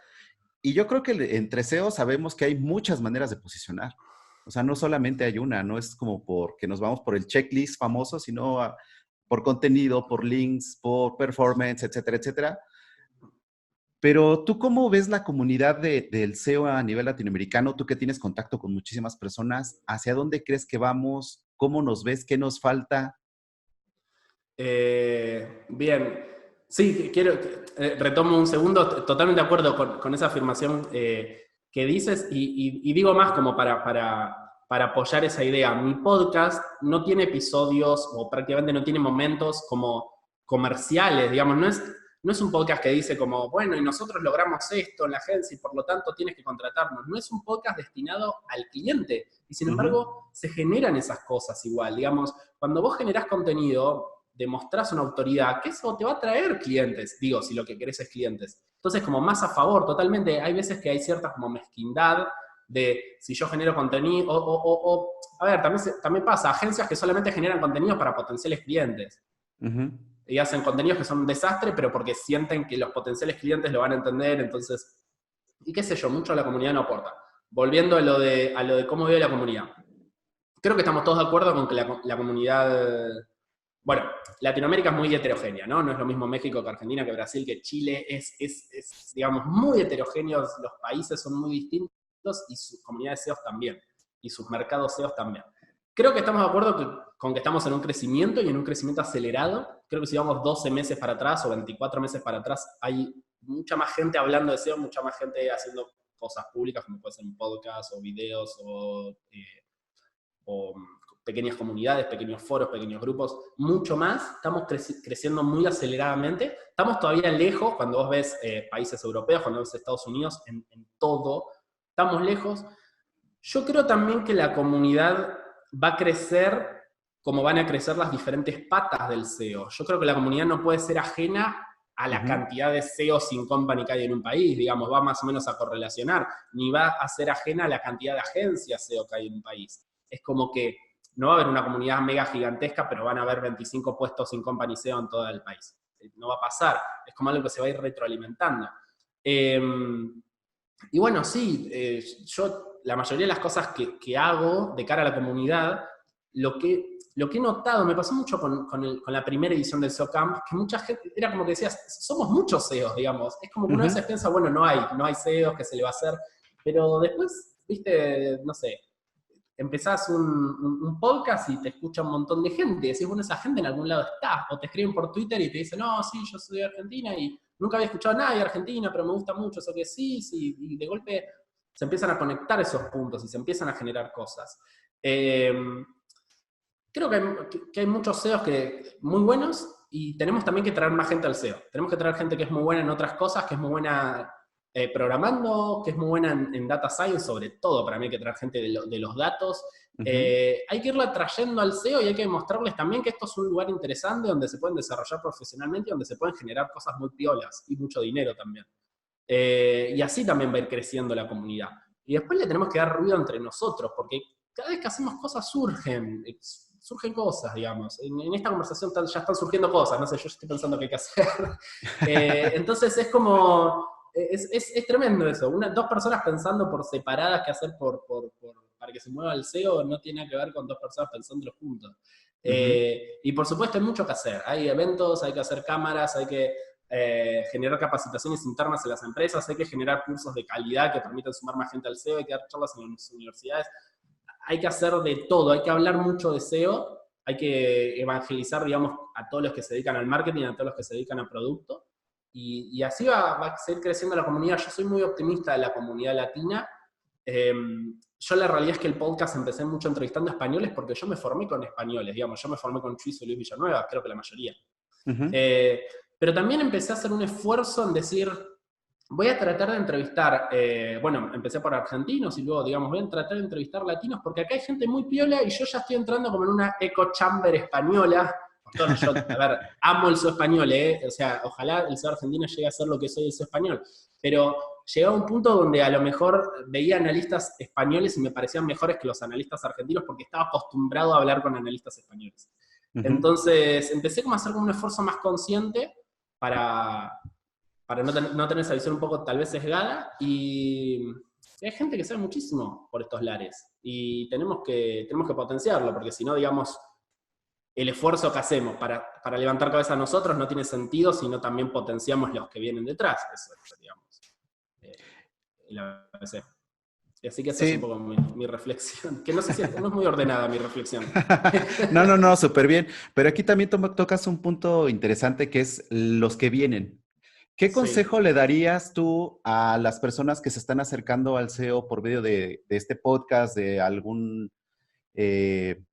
Y yo creo que entre SEO sabemos que hay muchas maneras de posicionar. O sea, no solamente hay una, no es como porque nos vamos por el checklist famoso, sino por contenido, por links, por performance, etcétera, etcétera. Pero tú, ¿cómo ves la comunidad del SEO a nivel latinoamericano? Tú que tienes contacto con muchísimas personas, ¿hacia dónde crees que vamos? ¿Cómo nos ves? ¿Qué nos falta? Bien. Sí, quiero, retomo un segundo, totalmente de acuerdo con esa afirmación que dices, y digo más como para apoyar esa idea. Mi podcast no tiene episodios o prácticamente no tiene momentos como comerciales, digamos, no es un podcast que dice como, bueno, y nosotros logramos esto en la agencia y por lo tanto tienes que contratarnos. No es un podcast destinado al cliente. Y sin embargo, se generan esas cosas igual. Digamos, cuando vos generás contenido, demostrás una autoridad, que eso te va a traer clientes, digo, si lo que querés es clientes. Entonces, como más a favor, totalmente, hay veces que hay cierta como mezquindad de si yo genero contenido, a ver, también pasa, agencias que solamente generan contenido para potenciales clientes. Y hacen contenidos que son un desastre, pero porque sienten que los potenciales clientes lo van a entender, entonces, y qué sé yo, mucho a la comunidad no aporta. Volviendo a lo de cómo vive la comunidad. Creo que estamos todos de acuerdo con que la comunidad... Bueno, Latinoamérica es muy heterogénea, ¿no? No es lo mismo México que Argentina, que Brasil, que Chile. Es, digamos, muy heterogéneos. Los países son muy distintos y sus comunidades SEOs también. Y sus mercados SEOs también. Creo que estamos de acuerdo con que estamos en un crecimiento y en un crecimiento acelerado. Creo que si vamos 12 meses para atrás o 24 meses para atrás, hay mucha más gente hablando de SEO, mucha más gente haciendo cosas públicas, como puede ser un podcast o videos o pequeñas comunidades, pequeños foros, pequeños grupos, mucho más. Estamos creciendo muy aceleradamente. Estamos todavía lejos, cuando vos ves países europeos, cuando ves Estados Unidos, en todo, estamos lejos. Yo creo también que la comunidad va a crecer como van a crecer las diferentes patas del SEO. Yo creo que la comunidad no puede ser ajena a la cantidad de SEO sin company que hay en un país, digamos, va más o menos a correlacionar, ni va a ser ajena a la cantidad de agencias SEO que hay en un país. Es como que no va a haber una comunidad mega gigantesca, pero van a haber 25 puestos sin company SEO en todo el país. No va a pasar, es como algo que se va a ir retroalimentando. Y bueno, sí, yo la mayoría de las cosas que hago de cara a la comunidad, lo que he notado, me pasó mucho con la primera edición del SEO Camp, que mucha gente, era como que decías, somos muchos SEOs, digamos. Es como que uno a veces piensa, bueno, no hay SEOs, ¿qué se le va a hacer? Pero después, viste, no sé, empezás un podcast y te escucha un montón de gente, y decís, bueno, esa gente en algún lado está, o te escriben por Twitter y te dicen, no, sí, yo soy de Argentina y nunca había escuchado a nadie de Argentina, pero me gusta mucho eso que sí, y de golpe se empiezan a conectar esos puntos y se empiezan a generar cosas. Creo que hay muchos SEOs muy buenos y tenemos también que traer más gente al SEO. Tenemos que traer gente que es muy buena en otras cosas, que es muy buena programando, que es muy buena en data science, sobre todo para mí hay que traer gente de los datos. Hay que irla trayendo al SEO y hay que mostrarles también que esto es un lugar interesante donde se pueden desarrollar profesionalmente y donde se pueden generar cosas muy piolas y mucho dinero también. Y así también va a ir creciendo la comunidad. Y después le tenemos que dar ruido entre nosotros, porque cada vez que hacemos cosas surgen cosas, digamos. En esta conversación ya están surgiendo cosas, no sé, yo estoy pensando qué hay que hacer. Entonces es como, es tremendo eso. Dos personas pensando por separadas qué hacer para que se mueva el SEO no tiene que ver con dos personas pensándolo juntos. Y por supuesto hay mucho que hacer. Hay eventos, hay que hacer cámaras, hay que generar capacitaciones internas en las empresas, hay que generar cursos de calidad que permitan sumar más gente al SEO, hay que dar charlas en las universidades. Hay que hacer de todo, hay que hablar mucho de SEO, hay que evangelizar, digamos, a todos los que se dedican al marketing, a todos los que se dedican a producto, y así va a seguir creciendo la comunidad. Yo soy muy optimista de la comunidad latina. Yo la realidad es que el podcast empecé mucho entrevistando españoles porque yo me formé con españoles, digamos, yo me formé con Chuizo y Luis Villanueva, creo que la mayoría. Pero también empecé a hacer un esfuerzo en decir, voy a tratar de entrevistar, bueno, empecé por argentinos y luego, digamos, voy a tratar de entrevistar latinos porque acá hay gente muy piola y yo ya estoy entrando como en una echo chamber española. Yo, a ver, amo el SEO español, o sea, ojalá el SEO argentino llegue a ser lo que soy el SEO español, pero llegaba a un punto donde a lo mejor veía analistas españoles y me parecían mejores que los analistas argentinos porque estaba acostumbrado a hablar con analistas españoles. Entonces empecé como a hacer como un esfuerzo más consciente para no tener esa visión un poco tal vez sesgada, y hay gente que sabe muchísimo por estos lares, y tenemos que potenciarlo, porque si no, digamos, el esfuerzo que hacemos para levantar cabeza a nosotros no tiene sentido si no también potenciamos los que vienen detrás. Eso es, digamos, el ABC. Y así que esa es un Sí. poco mi reflexión, que no sé si no es muy ordenada mi reflexión. No, no, no, súper bien. Pero aquí también tocas un punto interesante que es los que vienen. ¿Qué Sí. consejo le darías tú a las personas que se están acercando al SEO por medio de este podcast, de algún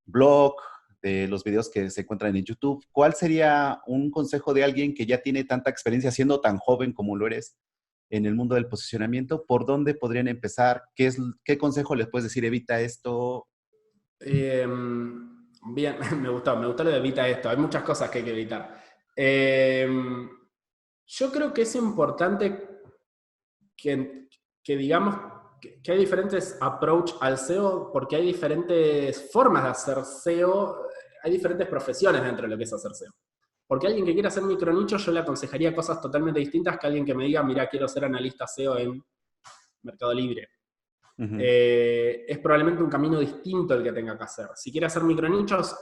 blog, de los videos que se encuentran en YouTube? ¿Cuál sería un consejo de alguien que ya tiene tanta experiencia siendo tan joven como lo eres en el mundo del posicionamiento? ¿Por dónde podrían empezar? ¿Qué consejo les puedes decir? Evita esto. Bien, me gustó lo de evita esto. Hay muchas cosas que hay que evitar. Yo creo que es importante que digamos que hay diferentes approach al SEO porque hay diferentes formas de hacer SEO, hay diferentes profesiones dentro de lo que es hacer SEO. Porque alguien que quiera hacer micronicho, yo le aconsejaría cosas totalmente distintas que alguien que me diga, mira, quiero ser analista SEO en Mercado Libre. Ujú. Es probablemente un camino distinto el que tenga que hacer. Si quiere hacer micronichos,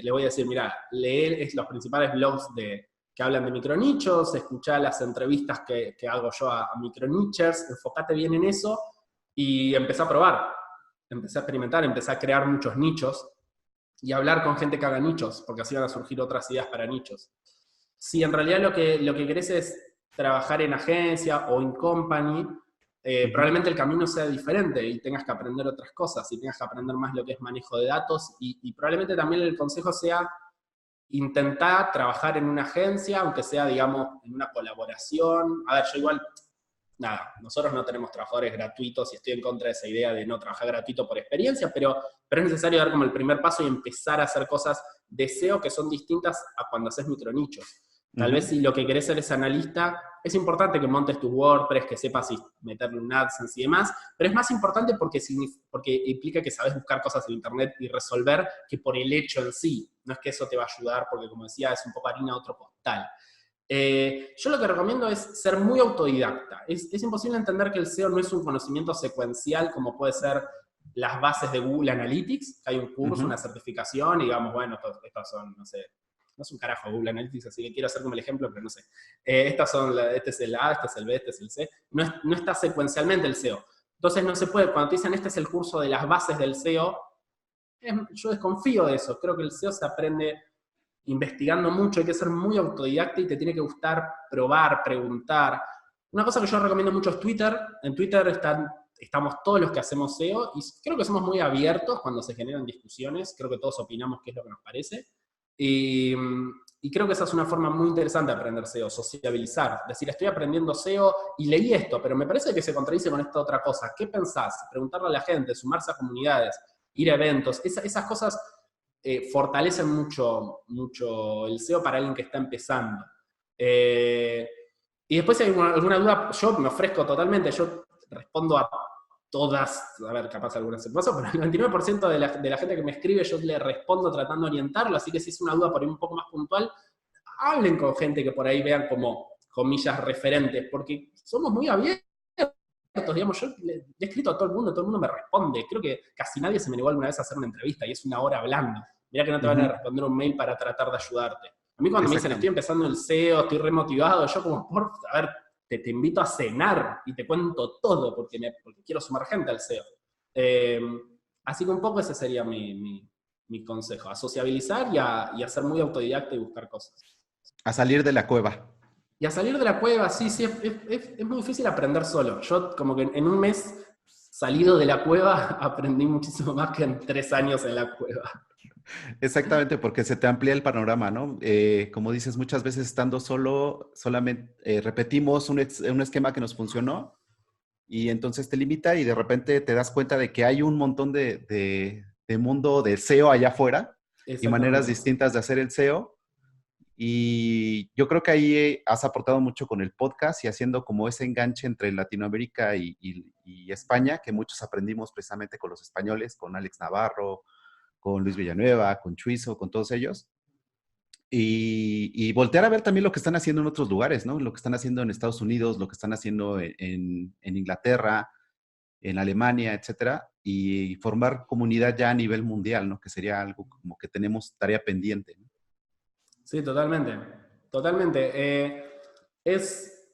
le voy a decir, mira, lee los principales blogs que hablan de micronichos, escuchá las entrevistas que hago yo a micronichers, enfocate bien en eso y empecé a probar, empecé a experimentar, empecé a crear muchos nichos y hablar con gente que haga nichos, porque así van a surgir otras ideas para nichos. Si en realidad lo que querés es trabajar en agencia o en company, Ujú. probablemente el camino sea diferente y tengas que aprender otras cosas y tengas que aprender más lo que es manejo de datos y probablemente también el consejo sea intentar trabajar en una agencia, aunque sea, digamos, en una colaboración. A ver, yo igual, nada, nosotros no tenemos trabajadores gratuitos y estoy en contra de esa idea de no trabajar gratuito por experiencia, pero es necesario dar como el primer paso y empezar a hacer cosas de SEO que son distintas a cuando haces micronichos. Tal vez Ujú. si lo que querés ser es analista, es importante que montes tu WordPress, que sepas si meterle un AdSense y demás, pero es más importante porque implica que sabes buscar cosas en Internet y resolver que por el hecho en sí. No es que eso te va a ayudar, porque como decía, es un poco harina de otro costal. Yo lo que recomiendo es ser muy autodidacta. Es imposible entender que el SEO no es un conocimiento secuencial como puede ser las bases de Google Analytics, que hay un curso, una Ujú. certificación, y digamos, bueno, estos son, no sé, no es un carajo Google Analytics, así que quiero hacer como el ejemplo, pero no sé. Este es el A, este es el B, este es el C. No está secuencialmente el SEO. Entonces no se puede, cuando te dicen este es el curso de las bases del SEO, yo desconfío de eso. Creo que el SEO se aprende investigando mucho, hay que ser muy autodidacta y te tiene que gustar probar, preguntar. Una cosa que yo recomiendo mucho es Twitter. En Twitter estamos todos los que hacemos SEO y creo que somos muy abiertos cuando se generan discusiones, creo que todos opinamos qué es lo que nos parece. Y, y creo que esa es una forma muy interesante de aprender SEO, sociabilizar. Decir, estoy aprendiendo SEO y leí esto, pero me parece que se contradice con esta otra cosa. ¿Qué pensás? Preguntarle a la gente, sumarse a comunidades, ir a eventos. Esas cosas fortalecen mucho, mucho el SEO para alguien que está empezando. Eh, y después si hay alguna duda, yo me ofrezco totalmente, yo respondo a todas, a ver, capaz algunas se pasó, pero el 99% de la gente que me escribe yo le respondo tratando de orientarlo, así que si es una duda por ahí un poco más puntual, hablen con gente que por ahí vean como, comillas, referentes, porque somos muy abiertos, digamos, yo le he escrito a todo el mundo me responde, creo que casi nadie se me negó alguna vez a hacer una entrevista y es una hora hablando, mirá que no te van a Ujú. responder un mail para tratar de ayudarte. A mí cuando me dicen estoy Exactamente. empezando el SEO, estoy remotivado, yo como, a ver, te invito a cenar y te cuento todo porque quiero sumar gente al SEO. Eh, Así que un poco ese sería mi consejo, a sociabilizar y a ser muy autodidacta y buscar cosas. A salir de la cueva. Y a salir de la cueva, sí, sí, es muy difícil aprender solo. Yo como que en un mes salido de la cueva aprendí muchísimo más que en 3 años en la cueva. Exactamente, porque se te amplía el panorama, ¿no? Como dices, muchas veces estando solo, solamente repetimos un esquema que nos funcionó y entonces te limita y de repente te das cuenta de que hay un montón de mundo de SEO allá afuera y maneras Exactamente. distintas de hacer el SEO. Y yo creo que ahí has aportado mucho con el podcast y haciendo como ese enganche entre Latinoamérica y España, que muchos aprendimos precisamente con los españoles, con Alex Navarro, con Luis Villanueva, con Chuizo, con todos ellos. Y voltear a ver también lo que están haciendo en otros lugares, ¿no? Lo que están haciendo en Estados Unidos, lo que están haciendo en Inglaterra, en Alemania, etcétera, y formar comunidad ya a nivel mundial, ¿no? Que sería algo como que tenemos tarea pendiente, ¿no? Sí, totalmente. Totalmente. Es,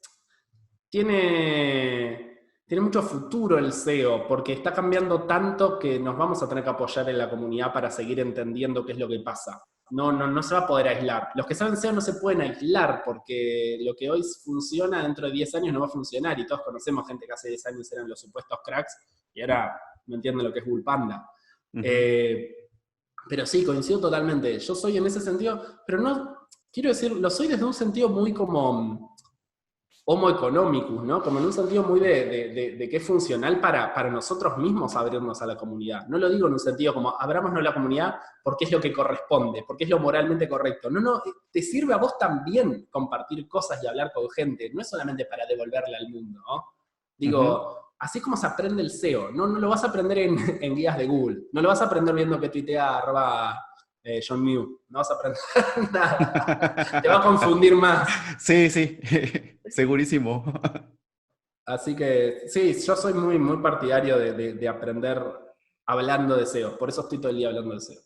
tiene, tiene mucho futuro el SEO, porque está cambiando tanto que nos vamos a tener que apoyar en la comunidad para seguir entendiendo qué es lo que pasa. No se va a poder aislar. Los que saben SEO no se pueden aislar, porque lo que hoy funciona dentro de 10 años no va a funcionar, y todos conocemos gente que hace 10 años eran los supuestos cracks, y ahora no entienden lo que es Google Panda. Pero sí, coincido totalmente. Yo soy en ese sentido, pero no, quiero decir, lo soy desde un sentido muy como homo economicus, ¿no? Como en un sentido muy de que es funcional para nosotros mismos abrirnos a la comunidad. No lo digo en un sentido como abrámonos a la comunidad porque es lo que corresponde, porque es lo moralmente correcto. No, te sirve a vos también compartir cosas y hablar con gente, no es solamente para devolverle al mundo, ¿no? Digo, así es como se aprende el SEO, no lo vas a aprender en guías de Google, no lo vas a aprender viendo que tuitea @John Mew, no vas a aprender nada, te va a confundir más. Sí, segurísimo. Así que sí, yo soy muy, muy partidario de aprender hablando de SEO, por eso estoy todo el día hablando de SEO.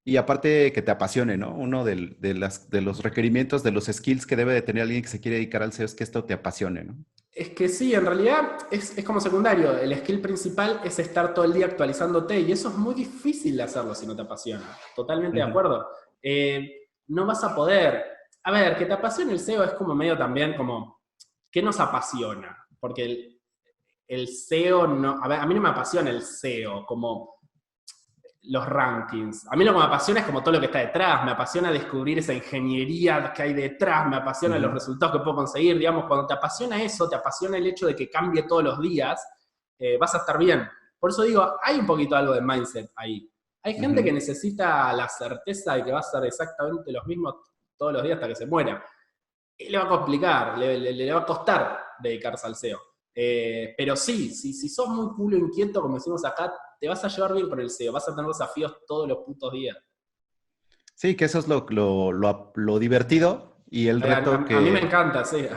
Y aparte que te apasione, ¿no? Uno de los requerimientos, de los skills que debe de tener alguien que se quiere dedicar al SEO es que esto te apasione, ¿no? Es que sí, en realidad es como secundario. El skill principal es estar todo el día actualizándote y eso es muy difícil de hacerlo si no te apasiona. Totalmente de acuerdo. No vas a poder... A ver, que te apasione el SEO es como medio también como... ¿Qué nos apasiona? Porque el SEO no... A ver, a mí no me apasiona el SEO como los rankings. A mí lo que me apasiona es como todo lo que está detrás, me apasiona descubrir esa ingeniería que hay detrás, me apasiona los resultados que puedo conseguir, digamos, cuando te apasiona eso, te apasiona el hecho de que cambie todos los días, vas a estar bien. Por eso digo, hay un poquito algo de mindset ahí. Hay gente que necesita la certeza de que va a ser exactamente los mismos todos los días hasta que se muera. Y le va a complicar, le va a costar dedicarse al SEO. Pero sí, si sos muy culo inquieto, como decimos acá, te vas a llevar bien por el SEO, vas a tener desafíos todos los putos días. Sí, que eso es lo divertido y el reto A mí me encanta, sí.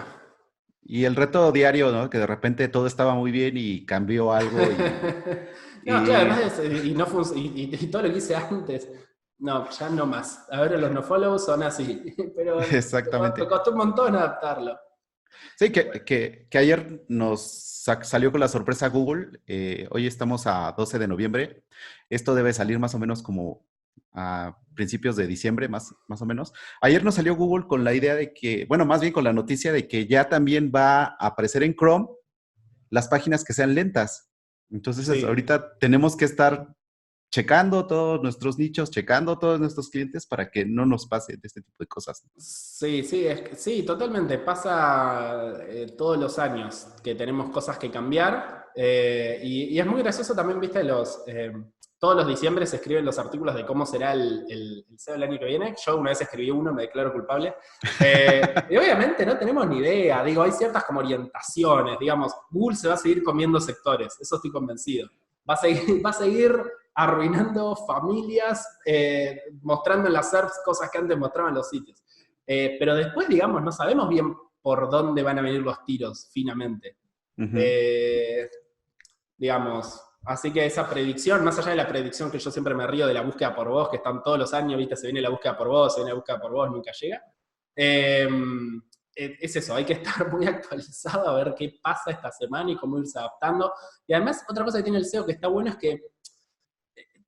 y el reto diario, ¿no? Que de repente todo estaba muy bien y cambió algo No, claro, y además y todo lo que hice antes, no, ya no más. A ver, los nofollows son así, pero me exactamente. costó un montón adaptarlo. Sí, que ayer salió con la sorpresa Google. Hoy estamos a 12 de noviembre. Esto debe salir más o menos como a principios de diciembre, más o menos. Ayer nos salió Google con la idea de que, bueno, más bien con la noticia de que ya también va a aparecer en Chrome las páginas que sean lentas. Entonces, Sí. ahorita tenemos que estar checando todos nuestros nichos, checando todos nuestros clientes para que no nos pase de este tipo de cosas. Sí, sí, totalmente. Pasa todos los años que tenemos cosas que cambiar. Y es muy gracioso también, viste, todos los diciembre se escriben los artículos de cómo será el SEO el año que viene. Yo una vez escribí uno, me declaro culpable. Y obviamente no tenemos ni idea. Digo, hay ciertas como orientaciones. Digamos, Google se va a seguir comiendo sectores, eso estoy convencido. Va a seguir arruinando familias, mostrando en las SERPs cosas que antes mostraban los sitios. Pero después, digamos, no sabemos bien por dónde van a venir los tiros, finamente. Digamos, así que esa predicción, más allá de la predicción que yo siempre me río de la búsqueda por voz, que están todos los años, viste, se viene la búsqueda por voz, se viene la búsqueda por voz, nunca llega. Es eso, hay que estar muy actualizado a ver qué pasa esta semana y cómo irse adaptando. Y además, otra cosa que tiene el SEO que está bueno es que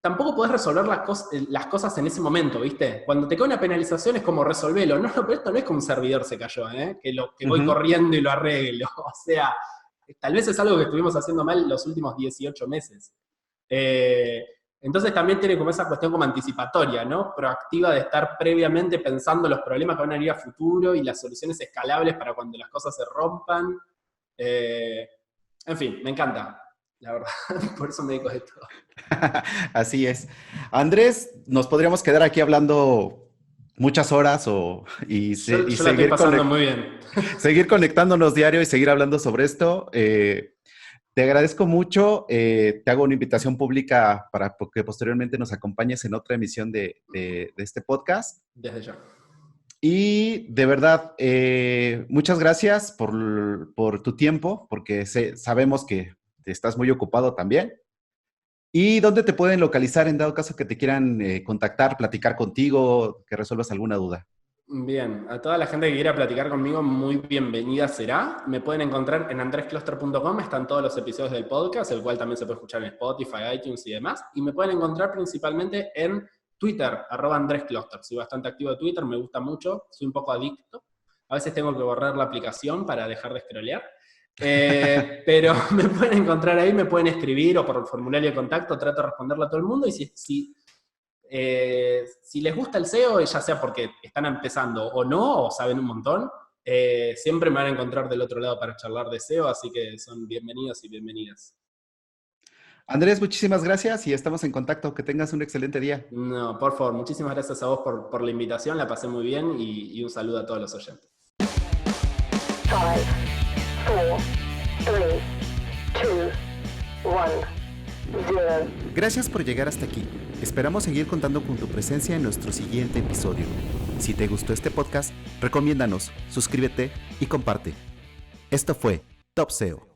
tampoco podés resolver las cosas en ese momento, ¿viste? Cuando te cae una penalización es como resolverlo. No, pero esto no es como un servidor se cayó, ¿eh? Que voy corriendo y lo arreglo. O sea, tal vez es algo que estuvimos haciendo mal los últimos 18 meses. Entonces también tiene como esa cuestión como anticipatoria, ¿no? Proactiva de estar previamente pensando los problemas que van a venir a futuro y las soluciones escalables para cuando las cosas se rompan. En fin, me encanta, la verdad. Por eso me dedico a esto. Así es. Andrés, nos podríamos quedar aquí hablando muchas horas Yo la estoy pasando muy bien. seguir conectándonos diario y seguir hablando sobre esto. Te agradezco mucho. Te hago una invitación pública para que posteriormente nos acompañes en otra emisión de este podcast. Desde ya. Y de verdad, muchas gracias por tu tiempo, porque sabemos que estás muy ocupado también. ¿Y dónde te pueden localizar en dado caso que te quieran contactar, platicar contigo, que resuelvas alguna duda? Bien, a toda la gente que quiera platicar conmigo, muy bienvenida será. Me pueden encontrar en andrescloster.com, están todos los episodios del podcast, el cual también se puede escuchar en Spotify, iTunes y demás. Y me pueden encontrar principalmente en Twitter, @andrescloster. Soy bastante activo de Twitter, me gusta mucho, soy un poco adicto. A veces tengo que borrar la aplicación para dejar de scrollear. Pero me pueden encontrar ahí, me pueden escribir o por el formulario de contacto, trato de responderle a todo el mundo. Y si les gusta el SEO, ya sea porque están empezando o no, o saben un montón, siempre me van a encontrar del otro lado para charlar de SEO, así que son bienvenidos y bienvenidas. Andrés, muchísimas gracias y estamos en contacto. Que tengas un excelente día. No, por favor, muchísimas gracias a vos por la invitación, la pasé muy bien y un saludo a todos los oyentes. 5, 4, 3, 2, 1, 0. Gracias por llegar hasta aquí. Esperamos seguir contando con tu presencia en nuestro siguiente episodio. Si te gustó este podcast, recomiéndanos, suscríbete y comparte. Esto fue Top SEO.